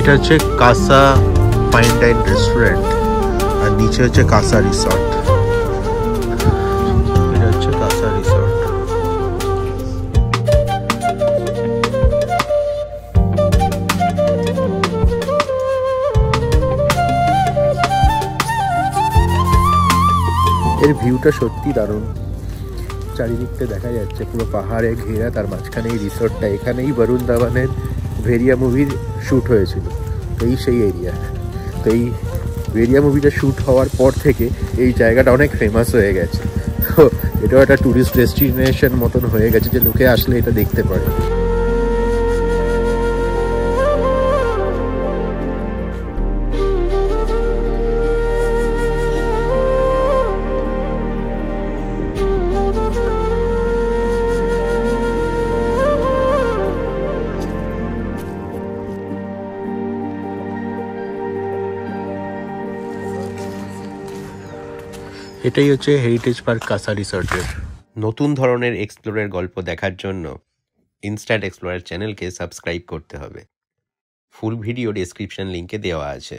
এটা হচ্ছে কাসা ফাইন ডাইন রেস্টুরেন্ট আর নিচে হচ্ছে কাসা রিসর্ট। এটা হচ্ছে কাসা রিসর্ট। এর ভিউটা সত্যি দারুণ। চারিদিকটা দেখা যাচ্ছে পুরো পাহাড়ে ঘেরা, তার মাঝখানে এই রিসর্টটা। এখানেই বরুণ ধাওয়ানের ভেরিয়া মুভির শ্যুট হয়েছিল। তো এই সেই এরিয়া। তো এই ভেরিয়া মুভিটা শ্যুট হওয়ার পর থেকে এই জায়গাটা অনেক ফেমাস হয়ে গেছে। তো এটাও একটা ট্যুরিস্ট ডেস্টিনেশন মতন হয়ে গেছে যে লোকে আসলে এটা দেখতে পারে। এটাই হচ্ছে হেরিটেজ পার্ক কাসা রিসর্টের। নতুন ধরনের এক্সপ্লোরের গল্প দেখার জন্য ইনস্ট্যান্ট এক্সপ্লোরার চ্যানেলকে সাবস্ক্রাইব করতে হবে। ফুল ভিডিও ডেসক্রিপশন লিঙ্কে দেওয়া আছে।